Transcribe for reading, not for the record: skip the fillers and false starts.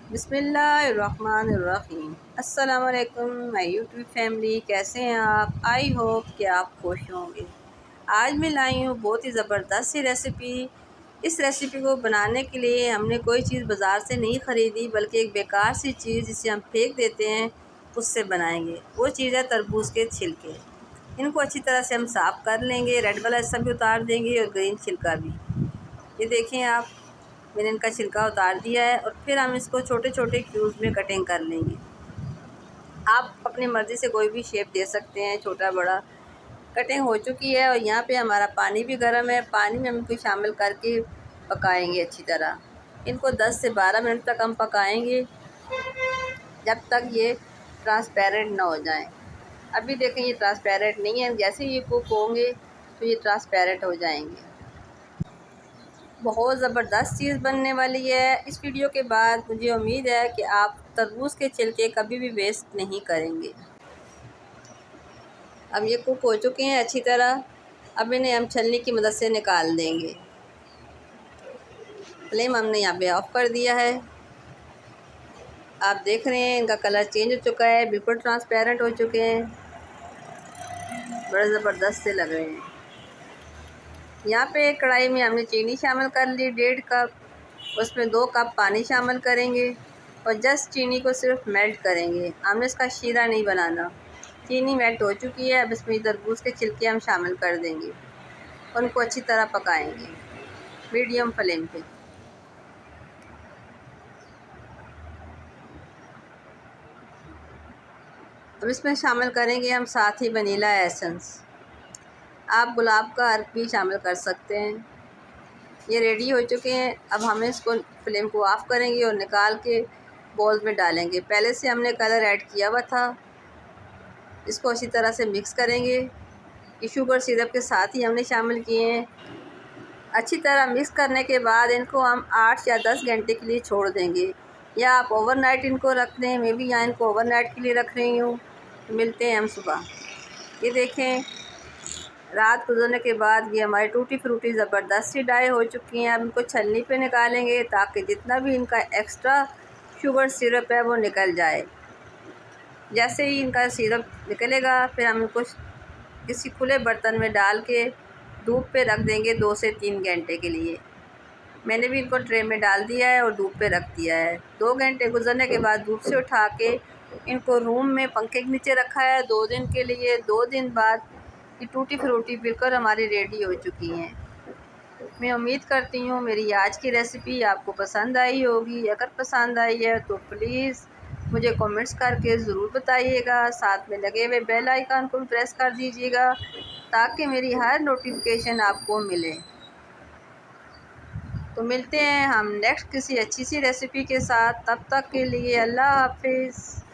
बिस्मिल्लाहिर्रहमानिर्रहीम। अस्सलाम वालेकुम माय यूट्यूब फैमिली, कैसे हैं आप? आई होप कि आप खुश होंगे। आज मैं लाई हूँ बहुत ही ज़बरदस्त सी रेसिपी। इस रेसिपी को बनाने के लिए हमने कोई चीज़ बाज़ार से नहीं ख़रीदी, बल्कि एक बेकार सी चीज़ जिसे हम फेंक देते हैं उससे बनाएंगे। वो चीज़ है तरबूज के छिलके। इनको अच्छी तरह से हम साफ़ कर लेंगे, रेड वाला हिस्सा भी उतार देंगे और ग्रीन छिलका भी। ये देखें आप, मैंने इनका छिलका उतार दिया है और फिर हम इसको छोटे छोटे क्यूब्स में कटिंग कर लेंगे। आप अपनी मर्ज़ी से कोई भी शेप दे सकते हैं, छोटा बड़ा। कटिंग हो चुकी है और यहाँ पे हमारा पानी भी गर्म है। पानी में हम इनको शामिल करके पकाएंगे अच्छी तरह। इनको 10 से 12 मिनट तक हम पकाएंगे, जब तक ये ट्रांसपेरेंट ना हो जाए। अभी देखें ये ट्रांसपेरेंट नहीं है, जैसे ये कुक होंगे तो ये ट्रांसपेरेंट हो जाएंगे। बहुत ज़बरदस्त चीज़ बनने वाली है। इस वीडियो के बाद मुझे उम्मीद है कि आप तरबूज के छिलके कभी भी वेस्ट नहीं करेंगे। अब ये कुक हो चुके हैं अच्छी तरह। अब इन्हें हम छलनी की मदद से निकाल देंगे। फ्लेम हमने यहाँ पे ऑफ कर दिया है। आप देख रहे हैं इनका कलर चेंज हो चुका है, बिल्कुल ट्रांसपेरेंट हो चुके हैं, बड़े ज़बरदस्त से लग रहे हैं। यहाँ पे एक कढ़ाई में हमने चीनी शामिल कर ली 1.5 कप। उसमें 2 कप पानी शामिल करेंगे और जस्ट चीनी को सिर्फ मेल्ट करेंगे। हमने इसका शीरा नहीं बनाना। चीनी मेल्ट हो चुकी है। अब इसमें तरबूज के छिलके हम शामिल कर देंगे और उनको अच्छी तरह पकाएंगे मीडियम फ्लेम पे। अब इसमें शामिल करेंगे हम साथ ही वनीला एसेंस। आप गुलाब का अर्क भी शामिल कर सकते हैं। ये रेडी हो चुके हैं। अब हमें इसको फ्लेम को ऑफ़ करेंगे और निकाल के बाउल में डालेंगे। पहले से हमने कलर ऐड किया हुआ था। इसको अच्छी तरह से मिक्स करेंगे। ये शुगर सिरप के साथ ही हमने शामिल किए हैं। अच्छी तरह मिक्स करने के बाद इनको हम 8 या 10 घंटे के लिए छोड़ देंगे, या आप ओवरनाइट इनको रख दें। मैं भी यहाँ इनको ओवरनाइट के लिए रख रही हूँ। मिलते हैं हम सुबह। ये देखें, रात गुजरने के बाद ये हमारी टूटी फ्रूटी ज़बरदस्त सी ड्राई हो चुकी हैं। अब इनको छलनी पे निकालेंगे ताकि जितना भी इनका एक्स्ट्रा शुगर सिरप है वो निकल जाए। जैसे ही इनका सिरप निकलेगा फिर हम इनको किसी खुले बर्तन में डाल के धूप पे रख देंगे 2 से 3 घंटे के लिए। मैंने भी इनको ट्रे में डाल दिया है और धूप पे रख दिया है। 2 घंटे गुजरने के बाद धूप से उठा के इनको रूम में पंखे के नीचे रखा है 2 दिन के लिए। 2 दिन बाद ये टूटी फ्रूटी बिल्कुल हमारी रेडी हो चुकी हैं। मैं उम्मीद करती हूँ मेरी आज की रेसिपी आपको पसंद आई होगी। अगर पसंद आई है तो प्लीज़ मुझे कमेंट्स करके ज़रूर बताइएगा। साथ में लगे हुए बेल आइकन को प्रेस कर दीजिएगा ताकि मेरी हर नोटिफिकेशन आपको मिले। तो मिलते हैं हम नेक्स्ट किसी अच्छी सी रेसिपी के साथ। तब तक के लिए अल्लाह हाफिज़।